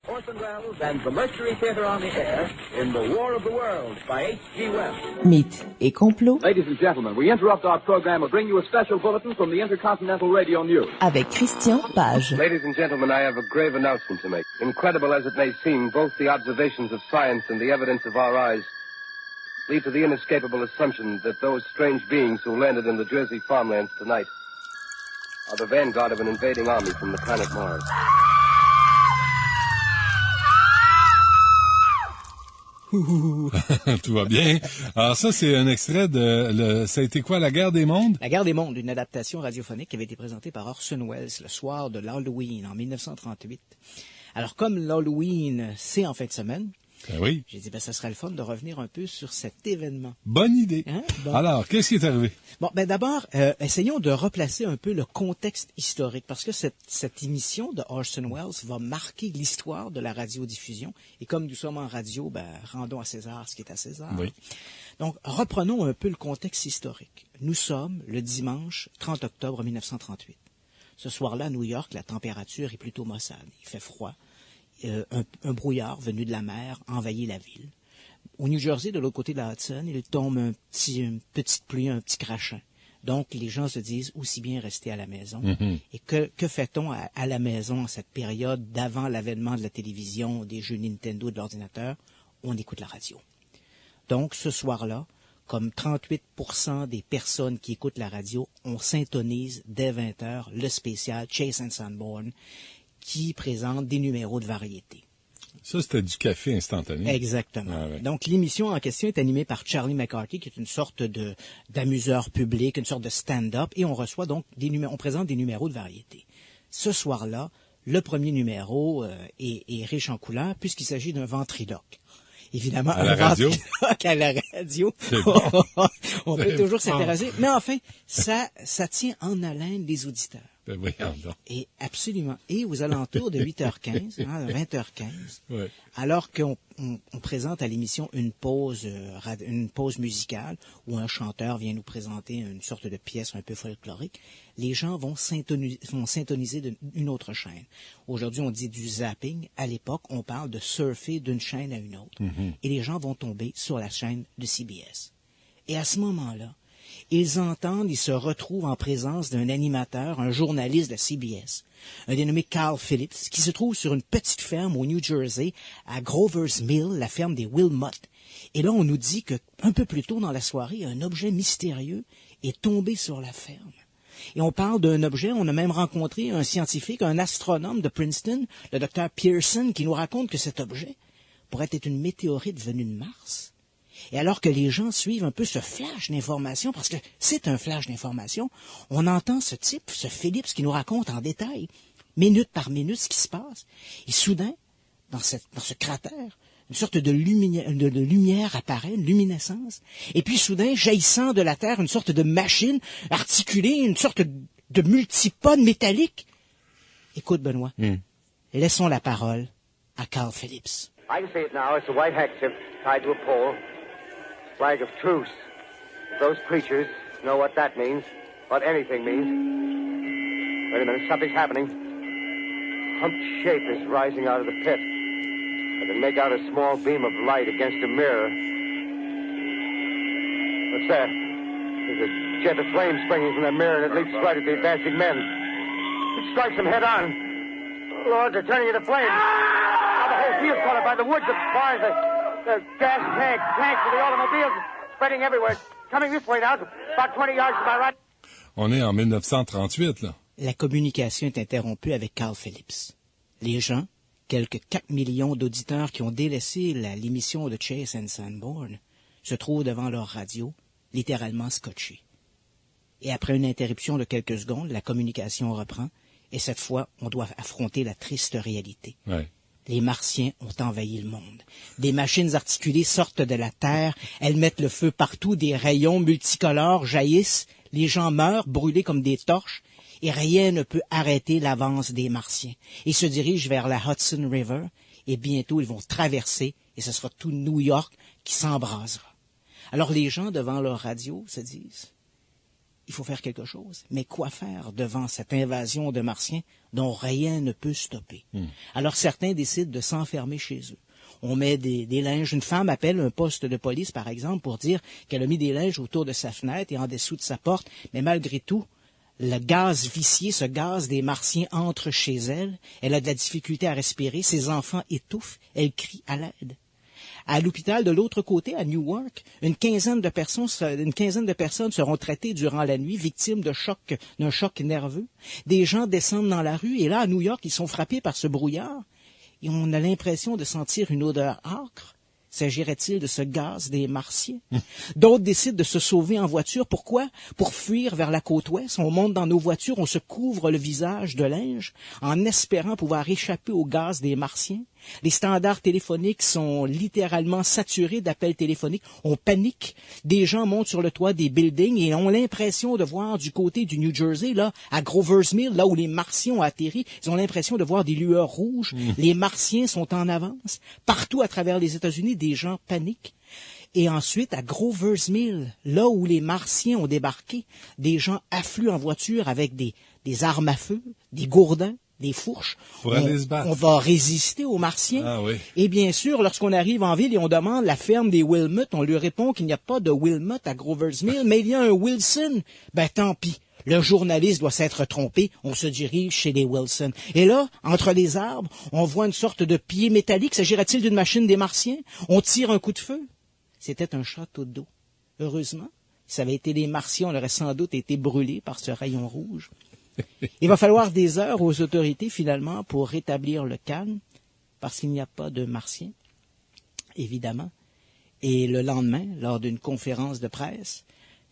Orson Welles and the Mercury Theatre on the air in The War of the Worlds by H.G. Wells. Mythes et complots. Ladies and gentlemen, we interrupt our program to bring you a special bulletin from the Intercontinental Radio News. Avec Christian Page. Ladies and gentlemen, I have a grave announcement to make. Incredible as it may seem, both the observations of science and the evidence of our eyes lead to the inescapable assumption that those strange beings who landed in the Jersey farmlands tonight are the vanguard of an invading army from the planet Mars. Tout va bien. Alors ça, c'est un extrait de... ça a été quoi, La Guerre des Mondes? La Guerre des Mondes, une adaptation radiophonique qui avait été présentée par Orson Welles le soir de l'Halloween en 1938. Alors, comme l'Halloween, c'est en fin de semaine, oui. J'ai dit, ça serait le fun de revenir un peu sur cet événement. Bonne idée. Hein? Bon. Alors, qu'est-ce qui est arrivé? Bon, d'abord, essayons de replacer un peu le contexte historique, parce que cette émission de Orson Welles va marquer l'histoire de la radiodiffusion. Et comme nous sommes en radio, rendons à César ce qui est à César. Oui. Donc, reprenons un peu le contexte historique. Nous sommes le dimanche 30 octobre 1938. Ce soir-là, à New York, la température est plutôt maussade. Il fait froid. Un brouillard venu de la mer envahit la ville. Au New Jersey, de l'autre côté de la Hudson, il tombe une petite pluie, un petit crachin. Donc, les gens se disent aussi bien rester à la maison. Mm-hmm. Et que fait-on à la maison en cette période d'avant l'avènement de la télévision, des jeux Nintendo et de l'ordinateur? On écoute la radio. Donc, ce soir-là, comme 38% des personnes qui écoutent la radio, on syntonise dès 20h le spécial Chase and Sanborn, qui présente des numéros de variété. Ça, c'était du café instantané. Exactement. Ah, ouais. Donc, l'émission en question est animée par Charlie McCarthy, qui est une sorte d'amuseur public, une sorte de stand-up, et on reçoit donc on présente des numéros de variété. Ce soir-là, le premier numéro est riche en couleurs, puisqu'il s'agit d'un ventriloque. Évidemment, à la radio. À la radio. Bon. On peut toujours s'intéresser. Mais enfin, ça tient en haleine les auditeurs. Voyons donc. Et absolument. Et aux alentours de 8h15, 20h15, ouais. Alors qu'on présente à l'émission une pause musicale où un chanteur vient nous présenter une sorte de pièce un peu folklorique, les gens vont syntoniser une autre chaîne. Aujourd'hui, on dit du zapping. À l'époque, on parle de surfer d'une chaîne à une autre. Mm-hmm. Et les gens vont tomber sur la chaîne de CBS. Et à ce moment-là, ils se retrouvent en présence d'un animateur, un journaliste de CBS, un dénommé Carl Phillips, qui se trouve sur une petite ferme au New Jersey, à Grover's Mill, la ferme des Wilmot. Et là, on nous dit qu'un peu plus tôt dans la soirée, un objet mystérieux est tombé sur la ferme. Et on parle d'un objet, on a même rencontré un scientifique, un astronome de Princeton, le docteur Pearson, qui nous raconte que cet objet pourrait être une météorite venue de Mars. Et alors que les gens suivent un peu ce flash d'information, parce que c'est un flash d'information, on entend ce type, ce Phillips, qui nous raconte en détail, minute par minute, ce qui se passe. Et soudain, dans ce cratère, une sorte de lumière apparaît, une luminescence. Et puis soudain, jaillissant de la terre, une sorte de machine articulée, une sorte de multipode métallique. Écoute, Benoît, laissons la parole à Carl Phillips. I can see it now. It's a white handkerchief tied to a pole. Flag of truce. If those creatures know what that means, what anything means. Wait a minute, something's happening. Humped shape is rising out of the pit. I can make out a small beam of light against a mirror. What's that? There's a jet of flame springing from the mirror and it leaps right at the advancing men. It strikes them head on. Oh, Lord, they're turning into flames. The whole field's caught up by the woods, the barns, the gas tanks for the automobiles, spreading everywhere. Coming this way now, about 20 yards to my right. On est en 1938, là. La communication est interrompue avec Carl Phillips. Les gens, quelques 4 millions d'auditeurs qui ont délaissé l'émission de Chase and Sanborn, se trouvent devant leur radio, littéralement scotchés. Et après une interruption de quelques secondes, la communication reprend, et cette fois, on doit affronter la triste réalité. Ouais. Les Martiens ont envahi le monde. Des machines articulées sortent de la Terre, elles mettent le feu partout, des rayons multicolores jaillissent, les gens meurent brûlés comme des torches, et rien ne peut arrêter l'avance des Martiens. Ils se dirigent vers la Hudson River, et bientôt ils vont traverser, et ce sera tout New York qui s'embrasera. Alors les gens devant leur radio se disent, il faut faire quelque chose. Mais quoi faire devant cette invasion de Martiens dont rien ne peut stopper? Alors certains décident de s'enfermer chez eux. On met des linges. Une femme appelle un poste de police, par exemple, pour dire qu'elle a mis des linges autour de sa fenêtre et en dessous de sa porte. Mais malgré tout, le gaz vicié, ce gaz des Martiens entre chez elle. Elle a de la difficulté à respirer. Ses enfants étouffent. Elle crie à l'aide. À l'hôpital de l'autre côté, à Newark, une quinzaine de personnes seront traitées durant la nuit, victimes d'un choc nerveux. Des gens descendent dans la rue et là, à New York, ils sont frappés par ce brouillard et on a l'impression de sentir une odeur âcre. S'agirait-il de ce gaz des Martiens? D'autres décident de se sauver en voiture. Pourquoi? Pour fuir vers la côte ouest. On monte dans nos voitures, on se couvre le visage de linge en espérant pouvoir échapper au gaz des Martiens. Les standards téléphoniques sont littéralement saturés d'appels téléphoniques. On panique. Des gens montent sur le toit des buildings et ont l'impression de voir du côté du New Jersey, là, à Grover's Mill, là où les Martiens ont atterri, ils ont l'impression de voir des lueurs rouges. Les Martiens sont en avance. Partout à travers les États-Unis, des gens paniquent. Et ensuite, à Grover's Mill, là où les Martiens ont débarqué, des gens affluent en voiture avec des armes à feu, des gourdins, des fourches. Pour aller se battre. On va résister aux Martiens. Ah oui. Et bien sûr, lorsqu'on arrive en ville et on demande la ferme des Wilmot, on lui répond qu'il n'y a pas de Wilmot à Grover's Mill, mais il y a un Wilson. Ben tant pis. Le journaliste doit s'être trompé. On se dirige chez les Wilson. Et là, entre les arbres, on voit une sorte de pied métallique. S'agirait-il d'une machine des Martiens? On tire un coup de feu. C'était un château d'eau. Heureusement, si ça avait été les Martiens, on aurait sans doute été brûlés par ce rayon rouge. Il va falloir des heures aux autorités, finalement, pour rétablir le calme, parce qu'il n'y a pas de Martiens, évidemment. Et le lendemain, lors d'une conférence de presse,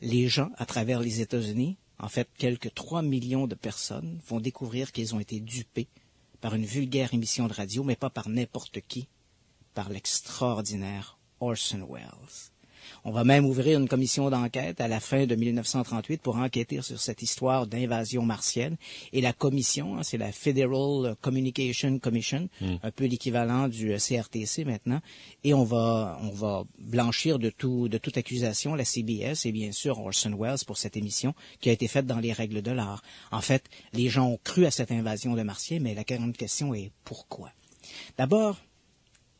les gens, à travers les États-Unis, en fait, quelques 3 millions de personnes, vont découvrir qu'ils ont été dupés par une vulgaire émission de radio, mais pas par n'importe qui, par l'extraordinaire Orson Welles. On va même ouvrir une commission d'enquête à la fin de 1938 pour enquêter sur cette histoire d'invasion martienne. Et la commission, c'est la Federal Communication Commission, un peu l'équivalent du CRTC maintenant. Et on va blanchir de toute accusation la CBS et bien sûr Orson Welles pour cette émission qui a été faite dans les règles de l'art. En fait, les gens ont cru à cette invasion de Martiens, mais la grande question est pourquoi? D'abord,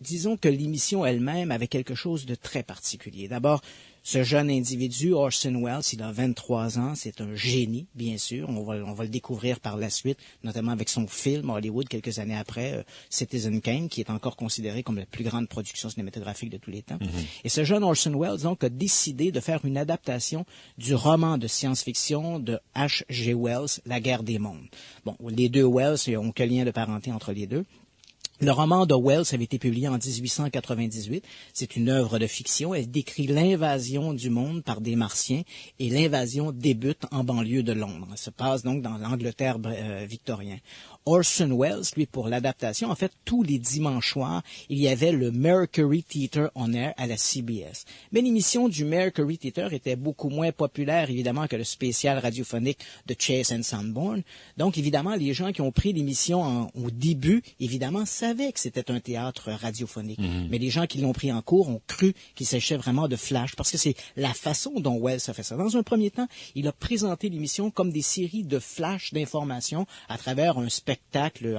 disons que l'émission elle-même avait quelque chose de très particulier. D'abord, ce jeune individu, Orson Welles, il a 23 ans, c'est un génie, bien sûr. On va le découvrir par la suite, notamment avec son film Hollywood, quelques années après, Citizen Kane, qui est encore considéré comme la plus grande production cinématographique de tous les temps. Et ce jeune Orson Welles, donc, a décidé de faire une adaptation du roman de science-fiction de H.G. Wells, La guerre des mondes. Bon, les deux Wells n'ont que lien de parenté entre les deux. Le roman de Wells avait été publié en 1898. C'est une œuvre de fiction. Elle décrit l'invasion du monde par des Martiens et l'invasion débute en banlieue de Londres. Elle se passe donc dans l'Angleterre victorien. Orson Welles, lui, pour l'adaptation, en fait, tous les dimanches soirs, il y avait le Mercury Theatre on Air à la CBS. Mais l'émission du Mercury Theatre était beaucoup moins populaire, évidemment, que le spécial radiophonique de Chase and Sanborn. Donc, évidemment, les gens qui ont pris l'émission au début, évidemment, savaient que c'était un théâtre radiophonique. Mais les gens qui l'ont pris en cours ont cru qu'il s'agissait vraiment de flash, parce que c'est la façon dont Welles a fait ça. Dans un premier temps, il a présenté l'émission comme des séries de flash d'informations à travers un spectacle.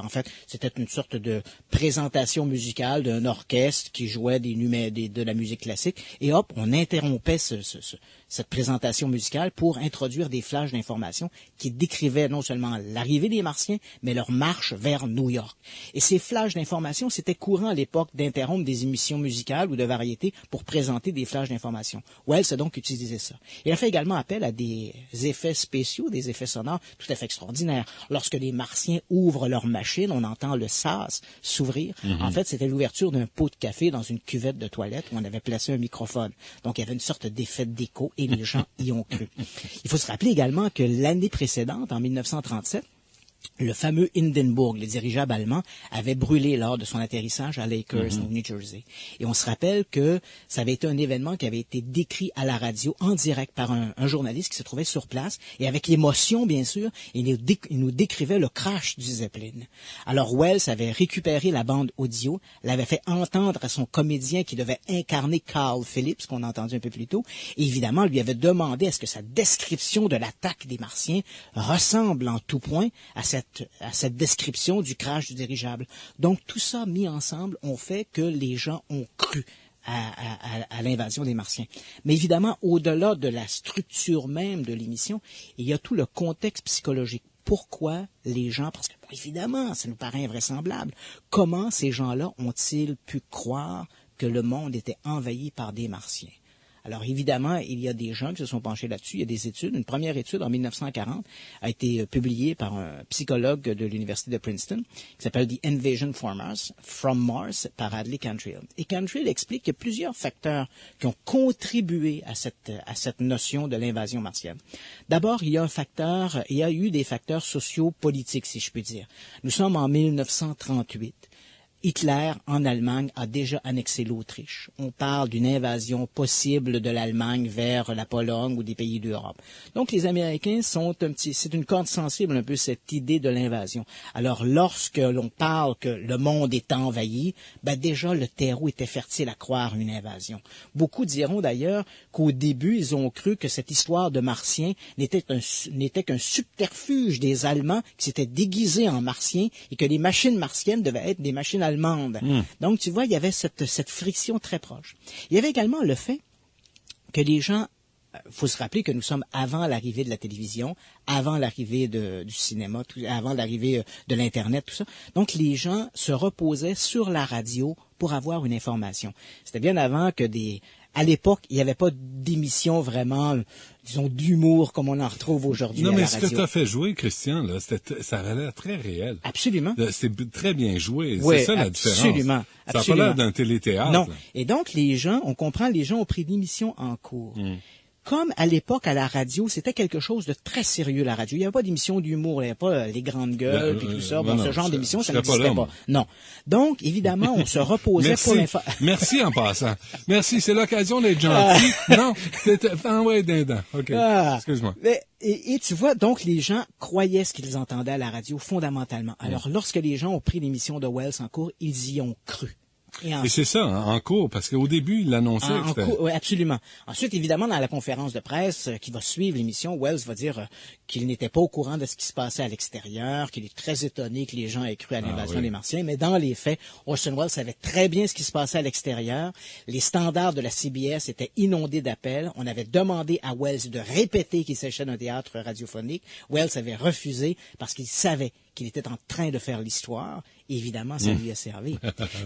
En fait, c'était une sorte de présentation musicale d'un orchestre qui jouait de la musique classique. Et hop, on interrompait cette présentation musicale pour introduire des flashs d'informations qui décrivaient non seulement l'arrivée des Martiens, mais leur marche vers New York. Et ces flashs d'informations, c'était courant à l'époque d'interrompre des émissions musicales ou de variétés pour présenter des flashs d'informations. Wells a donc utilisé ça. Il a fait également appel à des effets spéciaux, des effets sonores tout à fait extraordinaires. Lorsque les Martiens ouvrent leur machine, on entend le sas s'ouvrir. En fait, c'était l'ouverture d'un pot de café dans une cuvette de toilette où on avait placé un microphone. Donc, il y avait une sorte d'effet d'écho et les gens y ont cru. Il faut se rappeler également que l'année précédente, en 1937, le fameux Hindenburg, le dirigeable allemand, avait brûlé lors de son atterrissage à Lakers, au New Jersey. Et on se rappelle que ça avait été un événement qui avait été décrit à la radio en direct par un journaliste qui se trouvait sur place. Et avec l'émotion, bien sûr, il nous décrivait le crash du Zeppelin. Alors Wells avait récupéré la bande audio, l'avait fait entendre à son comédien qui devait incarner Carl Phillips, qu'on a entendu un peu plus tôt. Et évidemment, lui avait demandé à ce que sa description de l'attaque des Martiens ressemble en tout point à cette description du crash du dirigeable. Donc, tout ça mis ensemble ont fait que les gens ont cru à l'invasion des Martiens. Mais évidemment, au-delà de la structure même de l'émission, il y a tout le contexte psychologique. Pourquoi les gens, parce que bon, évidemment, ça nous paraît invraisemblable, comment ces gens-là ont-ils pu croire que le monde était envahi par des Martiens? Alors évidemment, il y a des gens qui se sont penchés là-dessus. Il y a des études. Une première étude en 1940 a été publiée par un psychologue de l'université de Princeton qui s'appelle The Invasion from Mars par Hadley Cantrill. Et Cantrill explique qu'il y a plusieurs facteurs qui ont contribué à cette notion de l'invasion martienne. D'abord, il y a eu des facteurs sociopolitiques, si je puis dire. Nous sommes en 1938. Hitler, en Allemagne, a déjà annexé l'Autriche. On parle d'une invasion possible de l'Allemagne vers la Pologne ou des pays d'Europe. Donc, les Américains c'est une corde sensible un peu cette idée de l'invasion. Alors, lorsque l'on parle que le monde est envahi, déjà le terreau était fertile à croire une invasion. Beaucoup diront d'ailleurs qu'au début, ils ont cru que cette histoire de Martiens n'était qu'un subterfuge des Allemands qui s'étaient déguisés en Martiens et que les machines martiennes devaient être des machines allemandes. Donc, tu vois, il y avait cette friction très proche. Il y avait également le fait que les gens, faut se rappeler que nous sommes avant l'arrivée de la télévision, avant l'arrivée du cinéma, avant l'arrivée de l'Internet, tout ça. Donc, les gens se reposaient sur la radio pour avoir une information. C'était bien avant que à l'époque, il n'y avait pas d'émission vraiment, disons, d'humour comme on en retrouve aujourd'hui à la radio. Non, mais ce que tu as fait jouer, Christian, là, ça avait l'air très réel. Absolument. C'était très bien joué. Oui, c'est ça la différence. Absolument. Ça n'a pas l'air d'un téléthéâtre. Non. Là. Et donc, les gens ont pris l'émission en cours. Comme à l'époque, à la radio, c'était quelque chose de très sérieux, la radio. Il n'y avait pas d'émission d'humour, il n'y avait pas les grandes gueules et tout ça. Ce genre d'émission, ça n'existait pas. Non. Donc, évidemment, on se reposait pour l'information. Merci en passant. Merci, c'est l'occasion d'être gentil. Non, ouais, dindon. OK, excuse-moi. Et tu vois, donc, les gens croyaient ce qu'ils entendaient à la radio, fondamentalement. Alors, lorsque les gens ont pris l'émission de Wells en cours, ils y ont cru. Et c'est ça, en cours, parce qu'au début, il l'annonçait. Oui, absolument. Ensuite, évidemment, dans la conférence de presse qui va suivre l'émission, Wells va dire qu'il n'était pas au courant de ce qui se passait à l'extérieur, qu'il est très étonné que les gens aient cru à l'invasion des Martiens, mais dans les faits, Orson Welles savait très bien ce qui se passait à l'extérieur. Les standards de la CBS étaient inondés d'appels. On avait demandé à Wells de répéter qu'il s'agissait d'un théâtre radiophonique. Wells avait refusé parce qu'il savait qu'il était en train de faire l'histoire. Évidemment, ça lui a servi.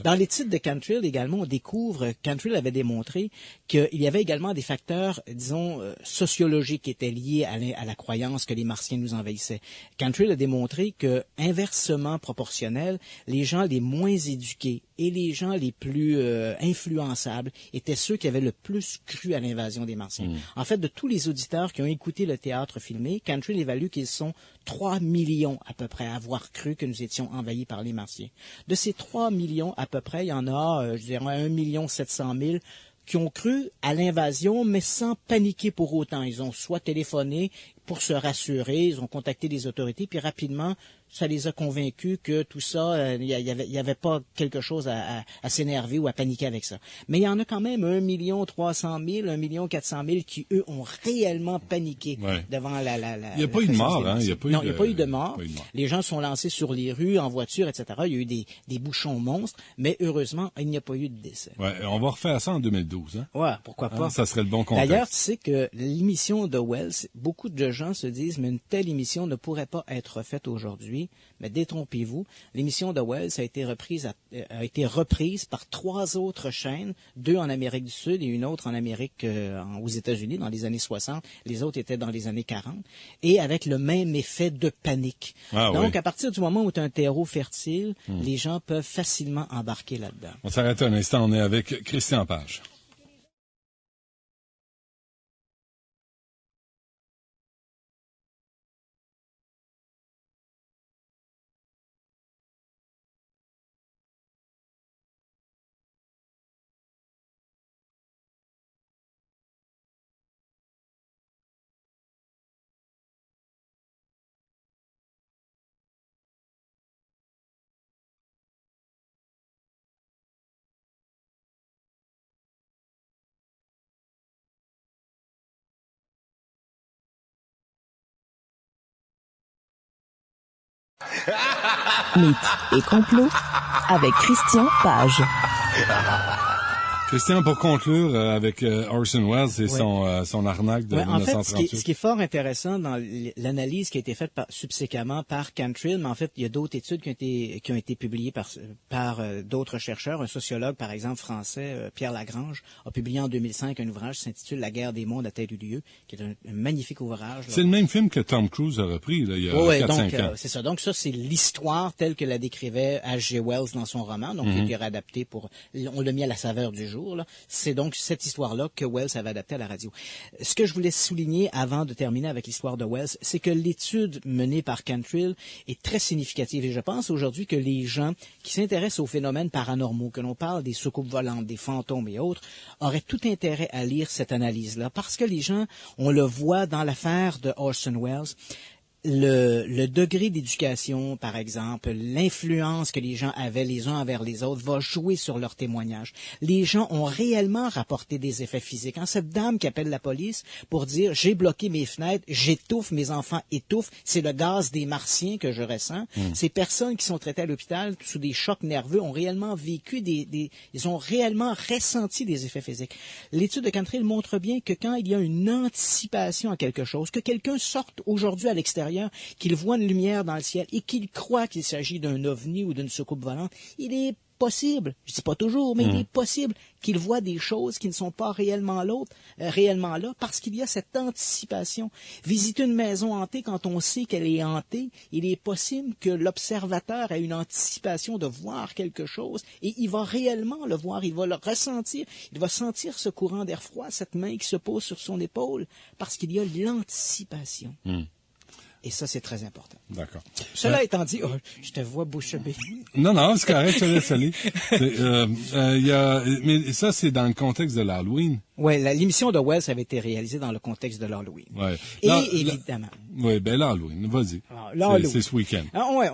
Dans les titres de Cantrill également, on découvre, Cantrill avait démontré qu'il y avait également des facteurs, disons, sociologiques qui étaient liés à la croyance que les Martiens nous envahissaient. Cantrill a démontré que, inversement proportionnel, les gens les moins éduqués et les gens les plus influençables étaient ceux qui avaient le plus cru à l'invasion des Martiens. En fait, de tous les auditeurs qui ont écouté le théâtre filmé, Cantrill évalue qu'ils sont 3 millions à peu près à avoir cru que nous étions envahis par les Martiens. De ces 3 millions à peu près, il y en a, je dirais, 1 700 000 qui ont cru à l'invasion, mais sans paniquer pour autant. Ils ont soit téléphoné pour se rassurer, ils ont contacté les autorités, puis rapidement, ça les a convaincus que tout ça, il y avait pas quelque chose à s'énerver ou à paniquer avec ça. Mais il y en a quand même 1 300 000, 1 400 000 qui, eux, ont réellement paniqué devant la Il n'y a pas eu de mort, hein? Non, il n'y a pas eu de mort. Les gens sont lancés sur les rues, en voiture, etc. Il y a eu des bouchons monstres, mais heureusement, il n'y a pas eu de décès. Ouais, on va refaire ça en 2012, hein? Ouais, pourquoi pas. Ça serait le bon contexte. D'ailleurs, tu sais que l'émission de Wells, beaucoup de gens se disent, mais une telle émission ne pourrait pas être faite aujourd'hui. Mais détrompez-vous, l'émission de Wells a été reprise par 3 autres chaînes, 2 en Amérique du Sud et une autre en Amérique, aux États-Unis, dans les années 60. Les autres étaient dans les années 40. Et avec le même effet de panique. Donc, à partir du moment où tu as un terreau fertile, les gens peuvent facilement embarquer là-dedans. On s'arrête un instant, on est avec Christian Page. Mythes et complots avec Christian Page. Christian, pour conclure avec Orson Welles et son arnaque de 1938. En fait, ce qui est fort intéressant dans l'analyse qui a été faite subséquemment par Cantrill, mais en fait, il y a d'autres études qui ont été publiées par d'autres chercheurs. Un sociologue, par exemple, français, Pierre Lagrange, a publié en 2005 un ouvrage qui s'intitule « La guerre des mondes a tel eu lieu », qui est un magnifique ouvrage. C'est le même film que Tom Cruise a repris là, il y a 4-5 ans. C'est ça. Donc ça, c'est l'histoire telle que la décrivait H.G. Wells dans son roman, donc qui a été réadapté on l'a mis à la saveur du jour. Là. C'est donc cette histoire-là que Wells avait adaptée à la radio. Ce que je voulais souligner avant de terminer avec l'histoire de Wells, c'est que l'étude menée par Cantrill est très significative. Et je pense aujourd'hui que les gens qui s'intéressent aux phénomènes paranormaux, que l'on parle des soucoupes volantes, des fantômes et autres, auraient tout intérêt à lire cette analyse-là. Parce que les gens, on le voit dans l'affaire de Orson Welles, le degré d'éducation, par exemple, l'influence que les gens avaient les uns envers les autres va jouer sur leur témoignage. Les gens ont réellement rapporté des effets physiques. Cette dame qui appelle la police pour dire « j'ai bloqué mes fenêtres, j'étouffe, mes enfants étouffent, c'est le gaz des martiens que je ressens ». Ces personnes qui sont traitées à l'hôpital sous des chocs nerveux ont réellement vécu ils ont réellement ressenti des effets physiques. L'étude de Cantrill montre bien que quand il y a une anticipation à quelque chose, que quelqu'un sorte aujourd'hui à l'extérieur, qu'il voit une lumière dans le ciel et qu'il croit qu'il s'agit d'un ovni ou d'une soucoupe volante, il est possible, je dis pas toujours, mais il est possible qu'il voit des choses qui ne sont pas réellement là, parce qu'il y a cette anticipation. Visiter une maison hantée quand on sait qu'elle est hantée, il est possible que l'observateur ait une anticipation de voir quelque chose et il va réellement le voir, il va le ressentir, il va sentir ce courant d'air froid, cette main qui se pose sur son épaule, parce qu'il y a l'anticipation. Et ça, c'est très important. D'accord. Cela étant dit, je te vois bouche bée. Non, c'est correct, je te laisse aller. Mais ça, c'est dans le contexte de l'Halloween. Oui, l'émission de Wells avait été réalisée dans le contexte de l'Halloween. Ouais. Évidemment. Oui, l'Halloween, vas-y. C'est ce week-end.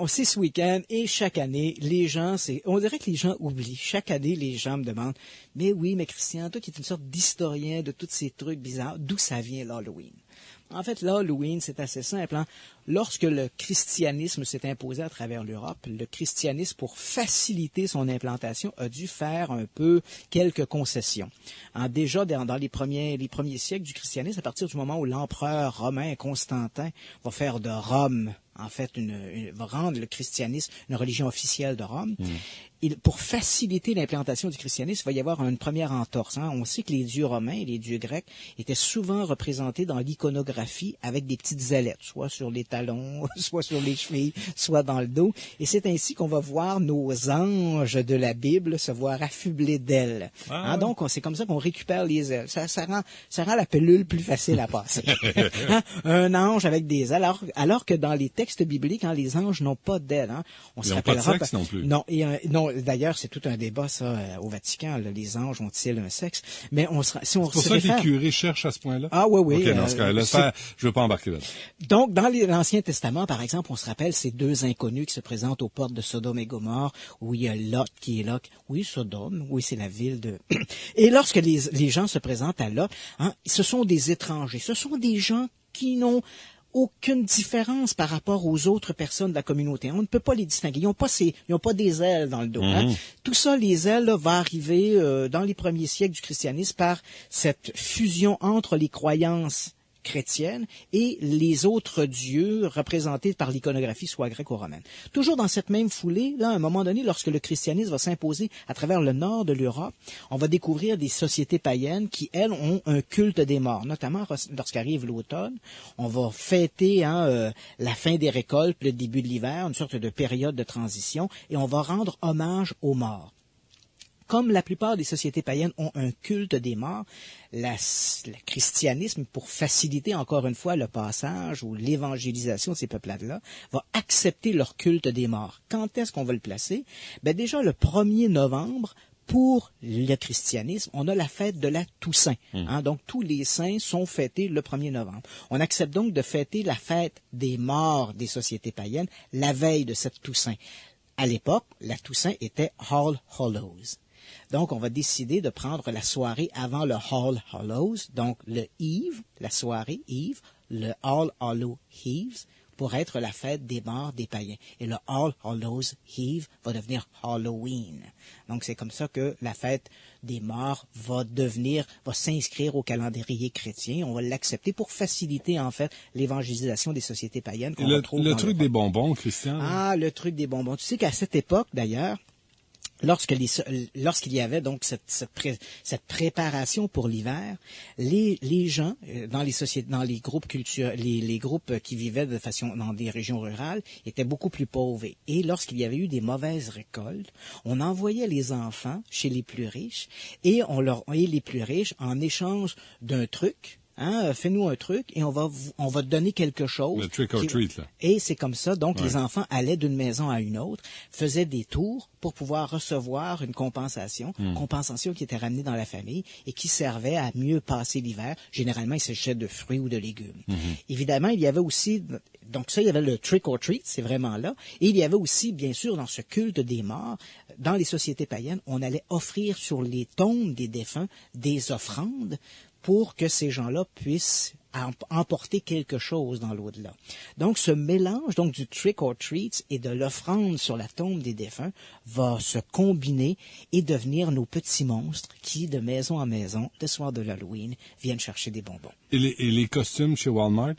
C'est ce week-end et chaque année, les gens, on dirait que les gens oublient. Chaque année, les gens me demandent, mais Christian, toi qui es une sorte d'historien de tous ces trucs bizarres, d'où ça vient l'Halloween? En fait, l'Halloween, c'est assez simple. Lorsque le christianisme s'est imposé à travers l'Europe, le christianisme, pour faciliter son implantation, a dû faire un peu quelques concessions. Déjà, dans les premiers siècles du christianisme, à partir du moment où l'empereur romain Constantin va faire de Rome, en fait, va rendre le christianisme une religion officielle de Rome, pour faciliter l'implantation du christianisme, il va y avoir une première entorse. On sait que les dieux romains et les dieux grecs étaient souvent représentés dans l'iconographie avec des petites ailettes, soit sur les talons, soit sur les chevilles, soit dans le dos. Et c'est ainsi qu'on va voir nos anges de la Bible se voir affublés d'ailes. Donc, c'est comme ça qu'on récupère les ailes. Ça rend la pilule plus facile à passer. Un ange avec des ailes, alors que dans les textes bibliques, les anges n'ont pas d'ailes. Ils n'ont pas de sexe non plus. Non, d'ailleurs, c'est tout un débat, ça, au Vatican. Les anges ont-ils un sexe? Mais c'est pour ça que les curés cherchent à ce point-là? Oui. OK, dans ce cas-là, je veux pas embarquer là. Donc, dans l'Ancien Testament, par exemple, on se rappelle ces deux inconnus qui se présentent aux portes de Sodome et Gomorrhe, où il y a Lot qui est là. Oui, Sodome, oui, c'est la ville de... Et lorsque les gens se présentent à Lot, ce sont des étrangers. Ce sont des gens qui n'ont aucune différence par rapport aux autres personnes de la communauté. On ne peut pas les distinguer. Ils n'ont pas des ailes dans le dos. Tout ça, les ailes, va arriver dans les premiers siècles du christianisme par cette fusion entre les croyances chrétienne et les autres dieux représentés par l'iconographie, soit grecque ou romaine. Toujours dans cette même foulée, à un moment donné, lorsque le christianisme va s'imposer à travers le nord de l'Europe, on va découvrir des sociétés païennes qui, elles, ont un culte des morts, notamment lorsqu'arrive l'automne. On va fêter la fin des récoltes, le début de l'hiver, une sorte de période de transition, et on va rendre hommage aux morts. Comme la plupart des sociétés païennes ont un culte des morts, le christianisme, pour faciliter encore une fois le passage ou l'évangélisation de ces peuplades-là, va accepter leur culte des morts. Quand est-ce qu'on va le placer? Déjà le 1er novembre, pour le christianisme, on a la fête de la Toussaint. Donc, tous les saints sont fêtés le 1er novembre. On accepte donc de fêter la fête des morts des sociétés païennes la veille de cette Toussaint. À l'époque, la Toussaint était All Hallows. Donc, on va décider de prendre la soirée avant le All Hallows, donc le Eve, la soirée Eve, le All Hallow Eve, pour être la fête des morts des païens. Et le All Hallows Eve va devenir Halloween. Donc, c'est comme ça que la fête des morts va s'inscrire au calendrier chrétien. On va l'accepter pour faciliter, en fait, l'évangélisation des sociétés païennes qu'on retrouve le truc des bonbons, Christian. Ah, le truc des bonbons. Tu sais qu'à cette époque, d'ailleurs, lorsqu'il y avait donc cette préparation pour l'hiver, les gens dans les sociétés, dans les groupes culturels, les groupes qui vivaient de façon dans des régions rurales étaient beaucoup plus pauvres. Et lorsqu'il y avait eu des mauvaises récoltes, on envoyait les enfants chez les plus riches et les plus riches, en échange d'un truc, fais-nous un truc et on va te donner quelque chose. Le trick or treat, là. Et c'est comme ça. Donc, les enfants allaient d'une maison à une autre, faisaient des tours pour pouvoir recevoir une compensation qui était ramenée dans la famille et qui servait à mieux passer l'hiver. Généralement, il s'agissait de fruits ou de légumes. Évidemment, il y avait aussi, donc ça, il y avait le trick or treat, c'est vraiment là. Et il y avait aussi, bien sûr, dans ce culte des morts, dans les sociétés païennes, on allait offrir sur les tombes des défunts des offrandes pour que ces gens-là puissent emporter quelque chose dans l'au-delà. Donc, ce mélange donc du trick or treat et de l'offrande sur la tombe des défunts va se combiner et devenir nos petits monstres qui, de maison en maison, le soir de l'Halloween, viennent chercher des bonbons. Et les costumes chez Walmart?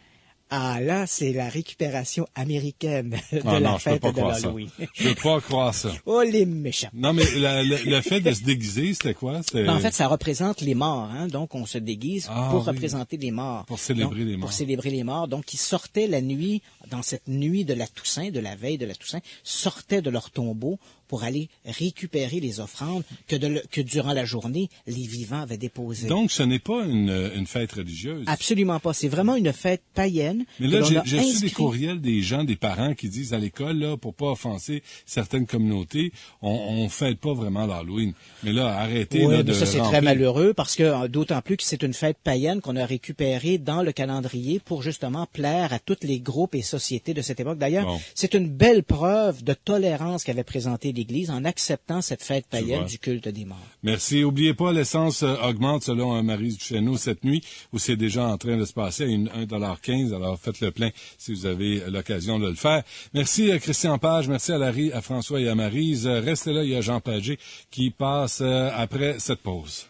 Ah, là, c'est la récupération américaine de la fête de l'Halloween. Je peux pas croire ça. Oh, les méchants. Non, mais le fait de se déguiser, c'était quoi? En fait, ça représente les morts. Donc, on se déguise pour représenter les morts. Pour célébrer les morts. Pour célébrer les morts. Donc, ils sortaient la nuit, dans cette nuit de la Toussaint, de la veille de la Toussaint, sortaient de leur tombeau pour aller récupérer les offrandes que durant la journée, les vivants avaient déposées. Donc, ce n'est pas une fête religieuse. Absolument pas. C'est vraiment une fête païenne. Mais là, j'ai reçu des courriels des gens, des parents qui disent à l'école, là, pour pas offenser certaines communautés, on fête pas vraiment l'Halloween. Mais là, arrêtez oui, là, de ça, c'est remplir. très malheureux parce que, d'autant plus que c'est une fête païenne qu'on a récupérée dans le calendrier pour justement plaire à tous les groupes et sociétés de cette époque. D'ailleurs, c'est une belle preuve de tolérance qu'avait présentée l'Église en acceptant cette fête païenne du culte des morts. Merci. Oubliez pas, l'essence augmente selon Maryse Duchesneau cette nuit, où c'est déjà en train de se passer à 1,15 $. Alors, faites le plein si vous avez l'occasion de le faire. Merci à Christian Page, merci à Larry, à François et à Maryse. Restez là, il y a Jean Pagé qui passe après cette pause.